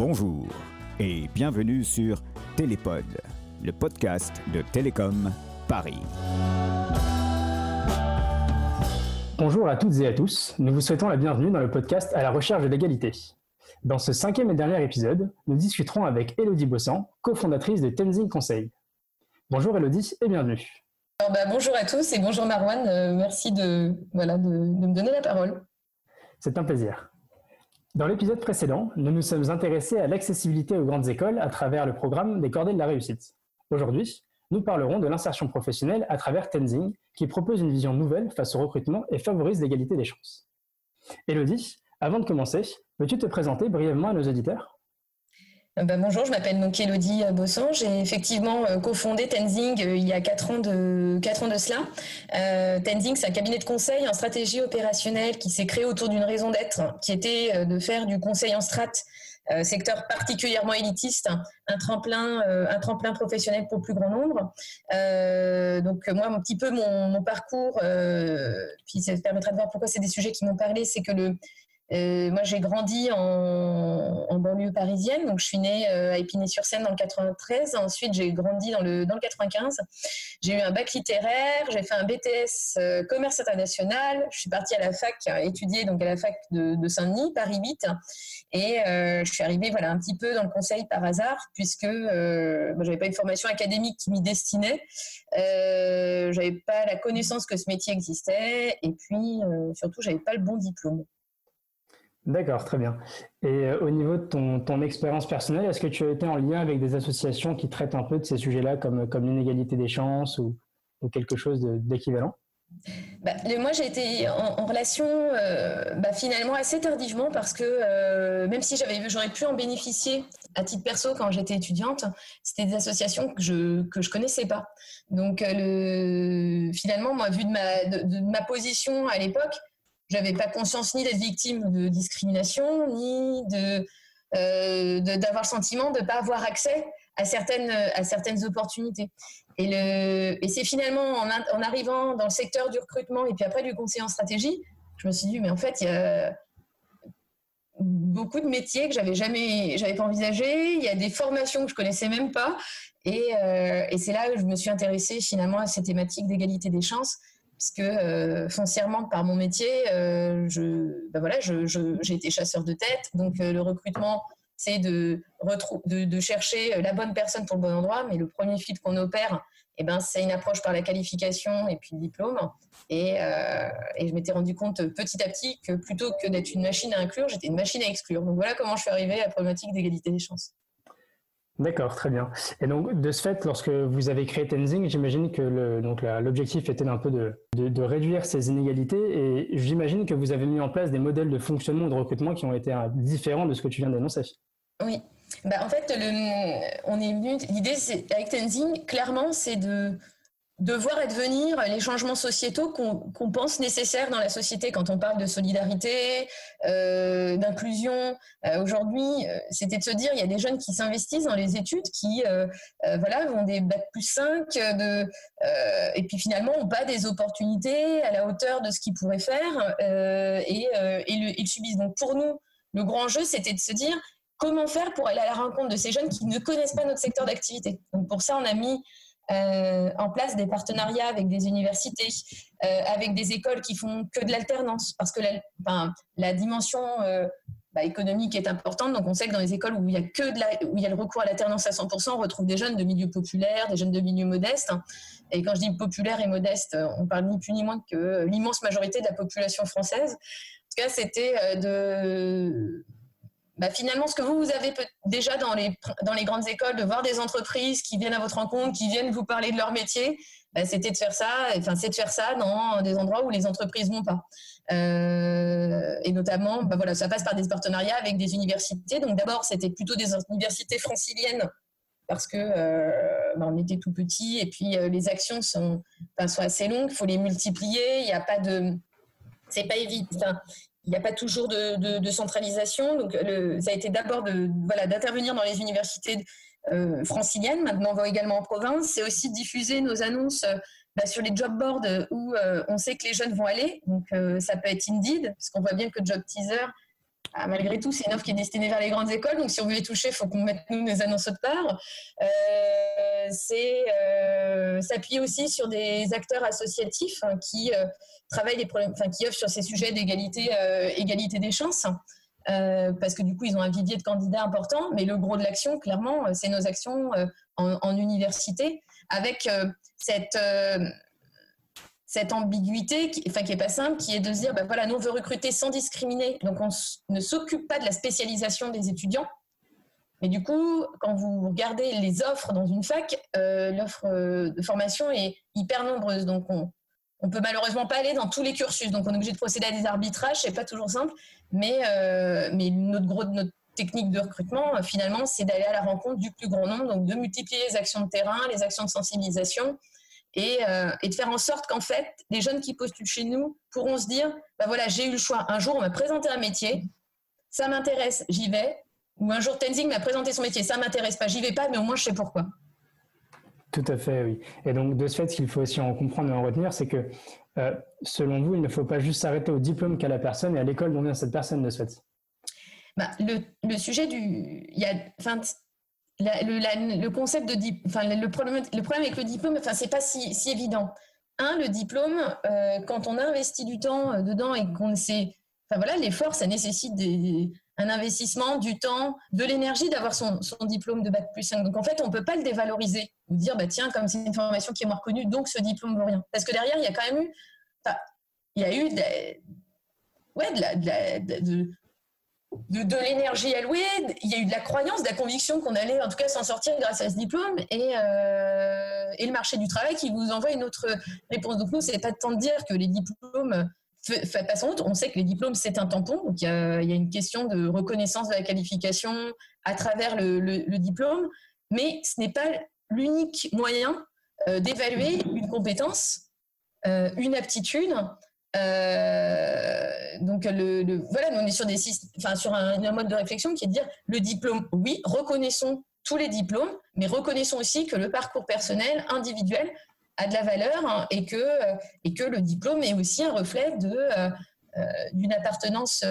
Bonjour et bienvenue sur Télépod, le podcast de Télécom Paris. Bonjour à toutes et à tous, nous vous souhaitons la bienvenue dans le podcast À la recherche de l'égalité. Dans ce 5e et dernier épisode, nous discuterons avec Élodie Bossan, cofondatrice de Tenzing Conseil. Bonjour Élodie et bienvenue. Bonjour à tous et bonjour Marwan, merci de me donner la parole. C'est un plaisir. Dans l'épisode précédent, nous nous sommes intéressés à l'accessibilité aux grandes écoles à travers le programme des Cordées de la réussite. Aujourd'hui, nous parlerons de l'insertion professionnelle à travers Tenzing, qui propose une vision nouvelle face au recrutement et favorise l'égalité des chances. Élodie, avant de commencer, peux-tu te présenter brièvement à nos auditeurs ? Bonjour, je m'appelle donc Élodie Bossan. J'ai effectivement cofondé Tenzing il y a 4 ans de cela. Tenzing, c'est un cabinet de conseil en stratégie opérationnelle qui s'est créé autour d'une raison d'être, qui était de faire du conseil en strat, secteur particulièrement élitiste, un tremplin professionnel pour le plus grand nombre. Donc moi, un petit peu mon parcours, puis ça permettra de voir pourquoi c'est des sujets qui m'ont parlé, c'est que moi, j'ai grandi en banlieue parisienne, donc je suis née à Épinay-sur-Seine dans le 93. Ensuite, j'ai grandi dans le 95. J'ai eu un bac littéraire, j'ai fait un BTS commerce international. Je suis partie à la fac étudier donc à la fac de Saint-Denis, Paris 8, et je suis arrivée un petit peu dans le conseil par hasard puisque j'avais pas une formation académique qui m'y destinait. J'avais pas la connaissance que ce métier existait, et puis surtout, j'avais pas le bon diplôme. D'accord, très bien. Et au niveau de ton expérience personnelle, est-ce que tu as été en lien avec des associations qui traitent un peu de ces sujets-là comme l'inégalité des chances ou quelque chose d'équivalent ? Moi, j'ai été en relation finalement assez tardivement parce que même si j'aurais pu en bénéficier à titre perso quand j'étais étudiante, c'était des associations que je connaissais pas. Donc finalement, moi, vu de ma position à l'époque, j'avais pas conscience ni d'être victime de discrimination, ni d'avoir le sentiment de pas avoir accès à certaines opportunités. Et c'est finalement en arrivant dans le secteur du recrutement et puis après du conseil en stratégie, je me suis dit, mais en fait, il y a beaucoup de métiers que j'avais pas envisagé. Il y a des formations que je connaissais même pas. Et c'est là que je me suis intéressée finalement à ces thématiques d'égalité des chances. Parce que foncièrement, par mon métier, j'ai été chasseur de tête. Donc, le recrutement, c'est de chercher la bonne personne pour le bon endroit. Mais le premier filtre qu'on opère, c'est une approche par la qualification et puis le diplôme. Et je m'étais rendu compte petit à petit que plutôt que d'être une machine à inclure, j'étais une machine à exclure. Donc, voilà comment je suis arrivée à la problématique d'égalité des chances. D'accord, très bien. Et donc, de ce fait, lorsque vous avez créé Tenzing, j'imagine que l'objectif était un peu de réduire ces inégalités, et j'imagine que vous avez mis en place des modèles de fonctionnement ou de recrutement qui ont été différents de ce que tu viens d'annoncer. Oui. En fait, l'idée avec Tenzing, clairement, c'est de voir advenir les changements sociétaux qu'on pense nécessaires dans la société quand on parle de solidarité, d'inclusion. Aujourd'hui, c'était de se dire, il y a des jeunes qui s'investissent dans les études, qui ont des bac+5, et puis finalement n'ont pas des opportunités à la hauteur de ce qu'ils pourraient faire, et le subissent. Donc pour nous, le grand jeu, c'était de se dire, comment faire pour aller à la rencontre de ces jeunes qui ne connaissent pas notre secteur d'activité. Donc pour ça, on a mis en place des partenariats avec des universités, avec des écoles qui font que de l'alternance, parce que la dimension économique est importante. Donc on sait que dans les écoles où il y a le recours à l'alternance à 100%, on retrouve des jeunes de milieux populaires, des jeunes de milieux modestes. Et quand je dis populaire et modeste, on parle ni plus ni moins que l'immense majorité de la population française. En tout cas, c'était finalement, ce que vous avez déjà dans les grandes écoles, de voir des entreprises qui viennent à votre rencontre, qui viennent vous parler de leur métier, c'était de faire ça, c'est de faire ça dans des endroits où les entreprises vont pas. Et notamment, ça passe par des partenariats avec des universités. Donc d'abord, c'était plutôt des universités franciliennes, parce que on était tout petits, et puis les actions sont assez longues, il faut les multiplier, il n'y a pas c'est pas évident. Il n'y a pas toujours de centralisation. Donc, ça a été d'abord d'intervenir dans les universités franciliennes. Maintenant, on va également en province. C'est aussi de diffuser nos annonces sur les job boards où on sait que les jeunes vont aller. Donc, ça peut être Indeed, parce qu'on voit bien que Job Teaser malgré tout, c'est une offre qui est destinée vers les grandes écoles. Donc, si on veut les toucher, il faut qu'on mette, nous, des annonces de part. C'est s'appuyer aussi sur des acteurs associatifs qui travaillent qui offrent sur ces sujets d'égalité égalité des chances. Parce que du coup, ils ont un vivier de candidats important. Mais le gros de l'action, clairement, c'est nos actions en université avec cette ambiguïté qui est pas simple, qui est de se dire, voilà, nous on veut recruter sans discriminer, donc on ne s'occupe pas de la spécialisation des étudiants. Mais du coup, quand vous regardez les offres dans une fac, l'offre de formation est hyper nombreuse. Donc on peut malheureusement pas aller dans tous les cursus. Donc on est obligé de procéder à des arbitrages, c'est pas toujours simple. Mais notre technique de recrutement, finalement, c'est d'aller à la rencontre du plus grand nombre, donc de multiplier les actions de terrain, les actions de sensibilisation, et de faire en sorte qu'en fait, les jeunes qui postulent chez nous pourront se dire, voilà, j'ai eu le choix. Un jour, on m'a présenté un métier, ça m'intéresse, j'y vais. Ou un jour, Tenzing m'a présenté son métier, ça m'intéresse pas, j'y vais pas, mais au moins je sais pourquoi. Tout à fait, oui. Et donc, de ce fait, ce qu'il faut aussi en comprendre et en retenir, c'est que, selon vous, il ne faut pas juste s'arrêter au diplôme qu'a la personne et à l'école dont vient cette personne, de ce fait. Le sujet le concept de le problème avec le diplôme, c'est pas si évident. Le diplôme, quand on a investi du temps dedans et qu'on sait, l'effort, ça nécessite un investissement, du temps, de l'énergie d'avoir son diplôme de Bac+5. Donc en fait, on peut pas le dévaloriser ou dire tiens, comme c'est une formation qui est moins reconnue, donc ce diplôme vaut rien. Parce que derrière, il y a quand même eu, de l'énergie allouée, il y a eu de la croyance, de la conviction qu'on allait en tout cas s'en sortir grâce à ce diplôme et le marché du travail qui vous envoie une autre réponse. Donc nous, c'est pas tant de dire que les diplômes passent en route. On sait que les diplômes, c'est un tampon. Donc il y a une question de reconnaissance de la qualification à travers le diplôme, mais ce n'est pas l'unique moyen d'évaluer une compétence, une aptitude. Donc nous on est sur un mode de réflexion qui est de dire le diplôme, oui, reconnaissons tous les diplômes, mais reconnaissons aussi que le parcours personnel, individuel a de la valeur, et que le diplôme est aussi un reflet d'une appartenance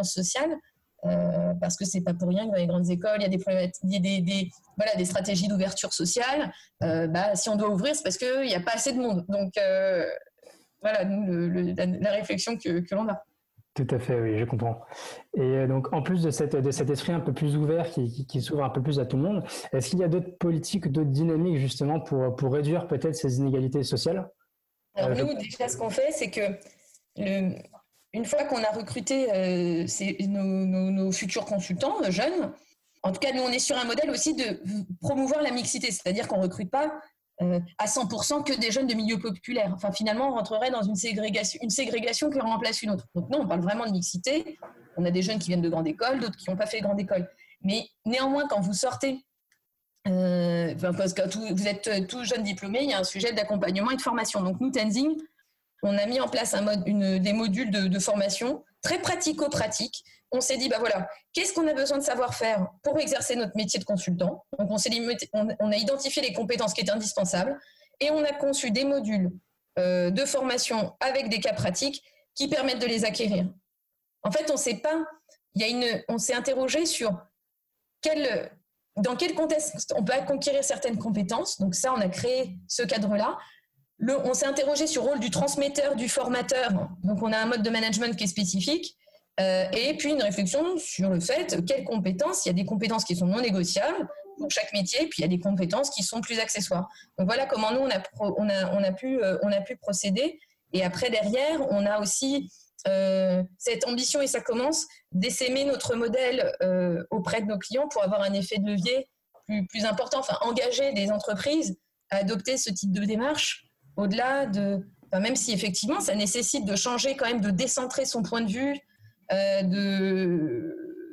sociale, parce que c'est pas pour rien que dans les grandes écoles il y a des stratégies d'ouverture sociale. Si on doit ouvrir, c'est parce qu'il n'y a pas assez de monde. Donc la réflexion que l'on a. Tout à fait, oui, je comprends. Et donc, en plus de cet esprit un peu plus ouvert qui s'ouvre un peu plus à tout le monde, est-ce qu'il y a d'autres politiques, d'autres dynamiques justement pour réduire peut-être ces inégalités sociales ? Alors nous, déjà, ce qu'on fait, c'est que une fois qu'on a recruté nos futurs consultants jeunes, en tout cas, nous, on est sur un modèle aussi de promouvoir la mixité, c'est-à-dire qu'on ne recrute pas à 100% que des jeunes de milieux populaires. Enfin, finalement, on rentrerait dans une ségrégation qui remplace une autre. Donc non, on parle vraiment de mixité. On a des jeunes qui viennent de grandes écoles, d'autres qui n'ont pas fait de grande école. Mais néanmoins, quand vous sortez, parce que vous êtes tous jeunes diplômés, il y a un sujet d'accompagnement et de formation. Donc nous, Tenzing, on a mis en place des modules de formation très pratico-pratiques. On s'est dit, qu'est-ce qu'on a besoin de savoir faire pour exercer notre métier de consultant ? Donc, on a identifié les compétences qui étaient indispensables et on a conçu des modules de formation avec des cas pratiques qui permettent de les acquérir. En fait, on s'est interrogé sur dans quel contexte on peut acquérir certaines compétences. Donc ça, on a créé ce cadre-là. On s'est interrogé sur le rôle du transmetteur, du formateur. Donc, on a un mode de management qui est spécifique. Et puis une réflexion sur le fait quelles compétences, il y a des compétences qui sont non négociables pour chaque métier, puis il y a des compétences qui sont plus accessoires. Donc voilà comment nous on a pu procéder. Et après derrière, on a aussi cette ambition, et ça commence, d'essaimer notre modèle auprès de nos clients pour avoir un effet de levier plus important, engager des entreprises à adopter ce type de démarche au-delà même si effectivement ça nécessite de changer quand même, de décentrer son point de vue,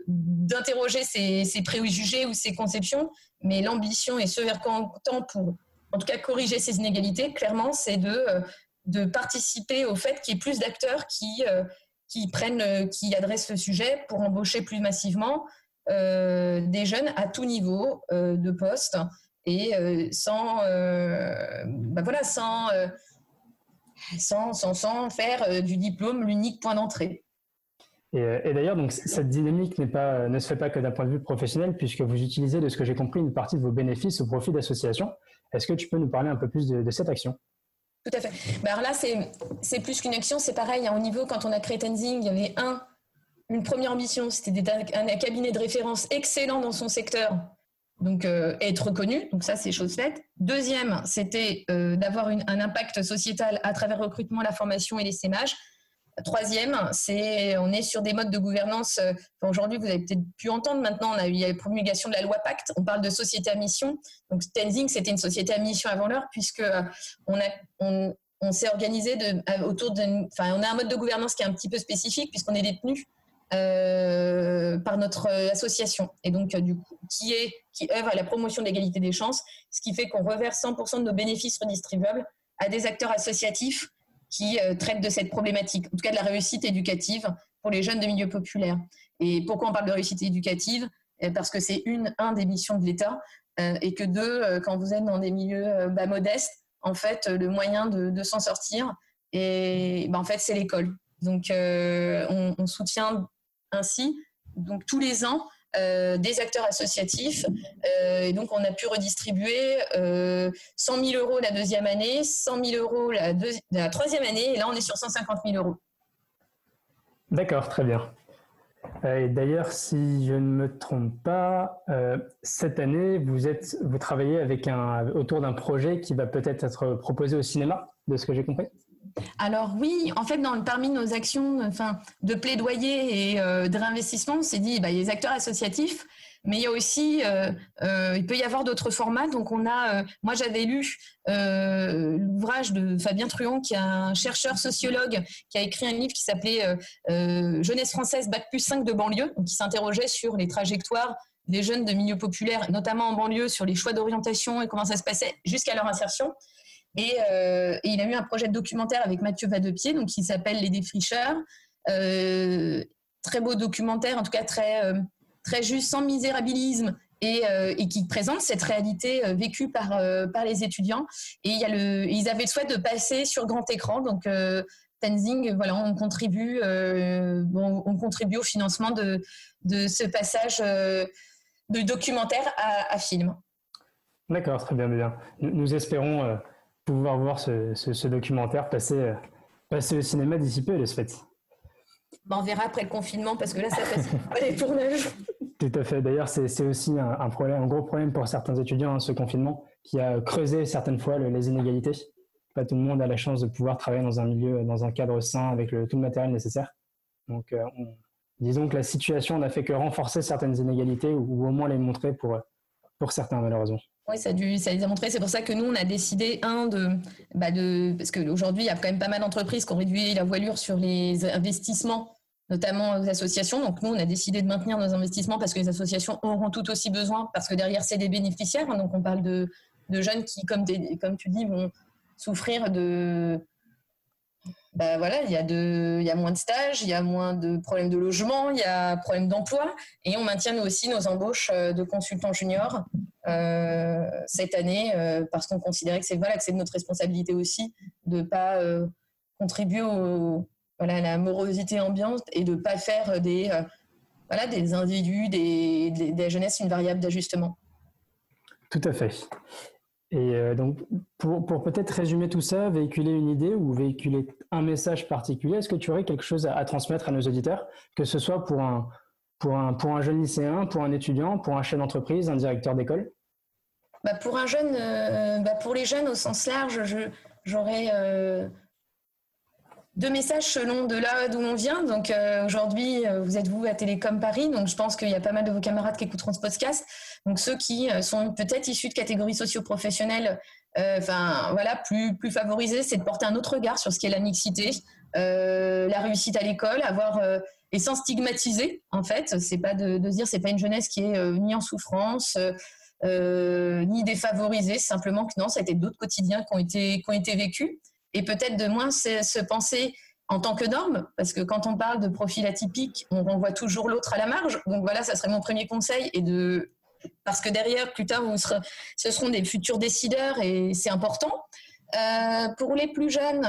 d'interroger ses préjugés ou ses conceptions, mais l'ambition et ce vers quoi on tend pour, en tout cas, corriger ces inégalités, clairement, c'est de participer au fait qu'il y ait plus d'acteurs qui adressent le sujet pour embaucher plus massivement des jeunes à tout niveau de poste et sans faire du diplôme l'unique point d'entrée. Et d'ailleurs, donc, cette dynamique ne se fait pas que d'un point de vue professionnel, puisque vous utilisez, de ce que j'ai compris, une partie de vos bénéfices au profit d'associations. Est-ce que tu peux nous parler un peu plus de cette action ? Tout à fait. Alors là, c'est plus qu'une action, c'est pareil. Au niveau, quand on a créé Tenzing, il y avait une première ambition, c'était d'être un cabinet de référence excellent dans son secteur, donc être reconnu, donc ça c'est chose faite. Deuxième, c'était d'avoir un impact sociétal à travers le recrutement, la formation et l'essaimage. Troisième, on est sur des modes de gouvernance. Aujourd'hui, vous avez peut-être pu entendre, maintenant il y a la promulgation de la loi Pacte, on parle de société à mission. Donc Tenzing, c'était une société à mission avant l'heure, puisque on s'est organisé on a un mode de gouvernance qui est un petit peu spécifique, puisqu'on est détenu par notre association, et donc du coup, qui œuvre à la promotion de l'égalité des chances, ce qui fait qu'on reverse 100% de nos bénéfices redistribuables à des acteurs associatifs qui traitent de cette problématique, en tout cas de la réussite éducative pour les jeunes de milieux populaires. Et pourquoi on parle de réussite éducative ? Parce que c'est un des missions de l'État, et que quand vous êtes dans des milieux modestes, en fait, le moyen de s'en sortir, en fait, c'est l'école. Donc, on soutient ainsi, donc tous les ans, des acteurs associatifs, et donc on a pu redistribuer 100 000 euros la deuxième année, 100 000 euros la troisième année, et là on est sur 150 000 euros. D'accord, très bien. Et d'ailleurs, si je ne me trompe pas, cette année, vous travaillez autour d'un projet qui va peut-être être proposé au cinéma, de ce que j'ai compris ? Alors oui, en fait, parmi nos actions de plaidoyer et de réinvestissement, on s'est dit, il y a les acteurs associatifs, mais il y a aussi, il peut y avoir d'autres formats. Donc moi j'avais lu l'ouvrage de Fabien Truand, qui est un chercheur sociologue, qui a écrit un livre qui s'appelait Jeunesse française Bac+5 de banlieue, qui s'interrogeait sur les trajectoires des jeunes de milieux populaires, notamment en banlieue, sur les choix d'orientation et comment ça se passait jusqu'à leur insertion. Et il a eu un projet de documentaire avec Mathieu Vadepied, donc qui s'appelle Les Défricheurs. Très beau documentaire, en tout cas très juste, sans misérabilisme, et qui présente cette réalité vécue par les étudiants. Et ils avaient le souhait de passer sur grand écran. Donc Tenzing, voilà, on contribue au financement de ce passage de documentaire à film. D'accord, très bien. Nous espérons pouvoir voir ce documentaire passer au cinéma d'ici peu, de ce fait. On verra après le confinement, parce que là, ça passe pas les tournages. Tout à fait. D'ailleurs, c'est aussi un gros problème pour certains étudiants, ce confinement, qui a creusé certaines fois les inégalités. Pas tout le monde a la chance de pouvoir travailler dans un milieu, dans un cadre sain, avec tout le matériel nécessaire. Donc, disons que la situation n'a fait que renforcer certaines inégalités, ou au moins les montrer pour certains, malheureusement. Oui, ça les a montrés. C'est pour ça que nous, on a décidé, parce qu'aujourd'hui, il y a quand même pas mal d'entreprises qui ont réduit la voilure sur les investissements, notamment aux associations. Donc, nous, on a décidé de maintenir nos investissements parce que les associations auront tout aussi besoin, parce que derrière, c'est des bénéficiaires. Donc, on parle de jeunes qui, comme tu dis, vont souffrir de... il y a moins de stages, il y a moins de problèmes de logement, il y a problèmes d'emploi, et on maintient nous aussi nos embauches de consultants juniors cette année, parce qu'on considérait que c'est de notre responsabilité aussi de ne pas contribuer à la morosité ambiante, et de ne pas faire des individus, de la jeunesse une variable d'ajustement. Tout à fait. Et donc, pour peut-être résumer tout ça, véhiculer une idée ou véhiculer un message particulier, est-ce que tu aurais quelque chose à transmettre à nos auditeurs, que ce soit pour un jeune lycéen, pour un étudiant, pour un chef d'entreprise, un directeur d'école ? Pour un jeune, pour les jeunes au sens large, j'aurais deux messages selon de là d'où on vient. Donc aujourd'hui, vous êtes à Télécom Paris, donc je pense qu'il y a pas mal de vos camarades qui écouteront ce podcast. Donc ceux qui sont peut-être issus de catégories socio-professionnelles, plus favorisées, c'est de porter un autre regard sur ce qu'est la mixité, la réussite à l'école, et sans stigmatiser en fait. C'est pas de dire c'est pas une jeunesse qui est ni en souffrance, ni défavorisée. Simplement que non, ça a été d'autres quotidiens qui ont été vécus. Et peut-être de moins se penser en tant que norme, parce que quand on parle de profil atypique, on renvoie toujours l'autre à la marge. Donc voilà, ça serait mon premier conseil. Parce que derrière, plus tard, ce seront des futurs décideurs, et c'est important. Pour les plus jeunes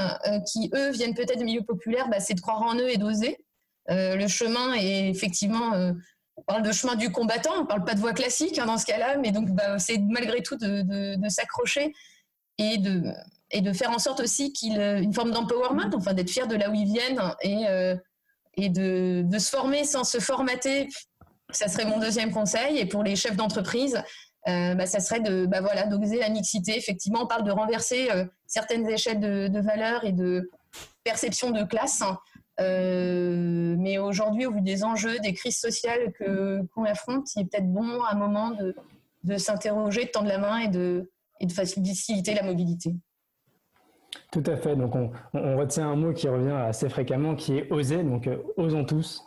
qui, eux, viennent peut-être de milieux populaires, c'est de croire en eux et d'oser. Le chemin est effectivement, on parle de chemin du combattant, on ne parle pas de voie classique dans ce cas-là, mais donc c'est malgré tout de s'accrocher et de faire en sorte aussi qu'il une forme d'empowerment, enfin d'être fier de là où ils viennent et de se former sans se formater. Ça serait mon deuxième conseil. Et pour les chefs d'entreprise, ça serait d'oser la mixité. Effectivement, on parle de renverser certaines échelles de valeurs et de perception de classe. Mais aujourd'hui, au vu des enjeux, des crises sociales qu'on affronte, il est peut-être bon à un moment de s'interroger, de tendre la main et de faciliter la mobilité. Tout à fait. Donc, on retient un mot qui revient assez fréquemment, qui est oser. Donc, osons tous.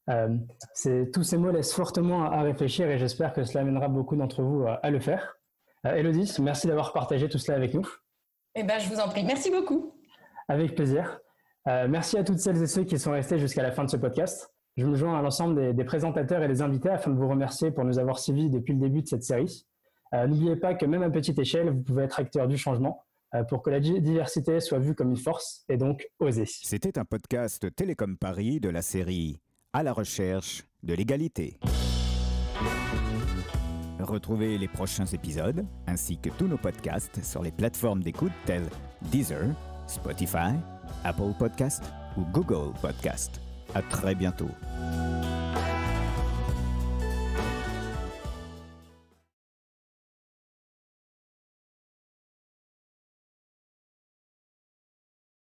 Tous ces mots laissent fortement à réfléchir et j'espère que cela amènera beaucoup d'entre vous à le faire. Élodie, merci d'avoir partagé tout cela avec nous. Je vous en prie. Merci beaucoup. Avec plaisir. Merci à toutes celles et ceux qui sont restés jusqu'à la fin de ce podcast. Je me joins à l'ensemble des présentateurs et des invités afin de vous remercier pour nous avoir suivis depuis le début de cette série. N'oubliez pas que même à petite échelle, vous pouvez être acteur du changement pour que la diversité soit vue comme une force et donc oser. C'était un podcast Télécom Paris de la série À la recherche de l'égalité. Retrouvez les prochains épisodes ainsi que tous nos podcasts sur les plateformes d'écoute telles Deezer, Spotify, Apple Podcast ou Google Podcast. À très bientôt.